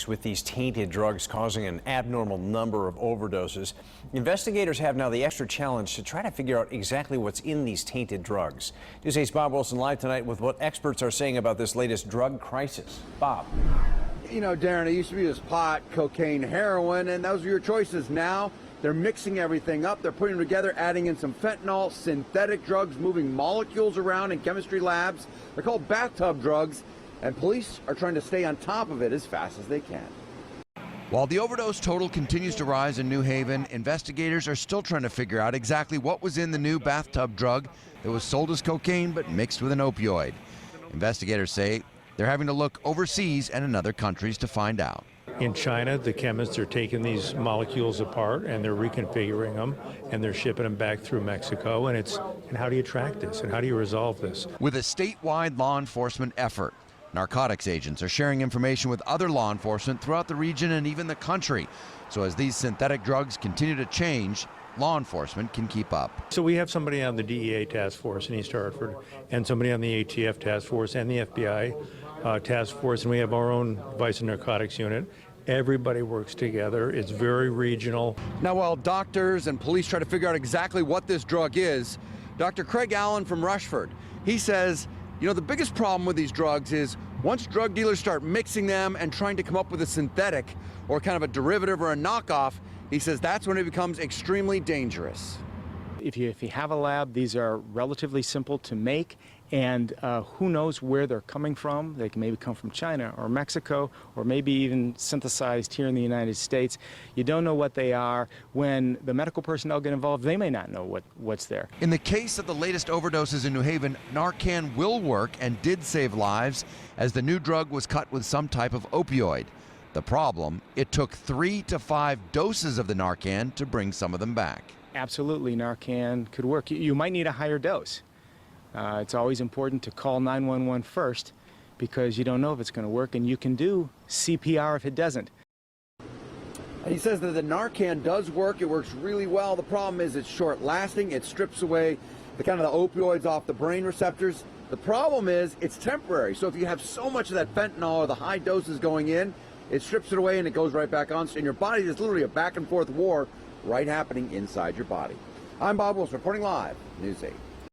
weeks with these tainted drugs causing an abnormal number of overdoses. Investigators have now the extra challenge to try to figure out exactly what's in these tainted drugs. News 8's Bob Wilson live tonight with what experts are saying about this latest drug crisis. Bob. You know, Darren, it used to be just pot, cocaine, heroin, and those were your choices. Now they're mixing everything up. They're putting them together, adding in some fentanyl, synthetic drugs, moving molecules around in chemistry labs. They're called bathtub drugs, and police are trying to stay on top of it as fast as they can. While the overdose total continues to rise in New Haven, investigators are still trying to figure out exactly what was in the new bathtub drug that was sold as cocaine but mixed with an opioid. Investigators say they're having to look overseas and in other countries to find out. In China, the chemists are taking these molecules apart and they're reconfiguring them and they're shipping them back through Mexico. And how do you track this and how do you resolve this? With a statewide law enforcement effort, narcotics agents are sharing information with other law enforcement throughout the region and even the country. So as these synthetic drugs continue to change, law enforcement can keep up. So we have somebody on the DEA task force in East Hartford and somebody on the ATF task force and the FBI task force, and we have our own vice and narcotics unit. Everybody works together. It's very regional. Now, while doctors and police try to figure out exactly what this drug is, Dr. Craig Allen from Rushford, he says, you know, the biggest problem with these drugs is once drug dealers start mixing them and trying to come up with a synthetic or kind of a derivative or a knockoff, he says that's when it becomes extremely dangerous. If you have a lab, these are relatively simple to make, and who knows where they're coming from. They can maybe come from China or Mexico, or maybe even synthesized here in the United States. You don't know what they are. When the medical personnel get involved, they may not know what's there. In the case of the latest overdoses in New Haven, Narcan will work and did save lives, as the new drug was cut with some type of opioid. The problem, it took 3 to 5 doses of the Narcan to bring some of them back. Absolutely, Narcan could work. You might need a higher dose. It's always important to call 911 first, because you don't know if it's going to work, and you can do CPR if it doesn't. He says that the Narcan does work. It works really well. The problem is it's short-lasting. It strips away the opioids off the brain receptors. The problem is it's temporary. So if you have so much of that fentanyl or the high doses going in, it strips it away and it goes right back on. So in your body, there's literally a back-and-forth war right happening inside your body. I'm Bob Wilson reporting live, News 8.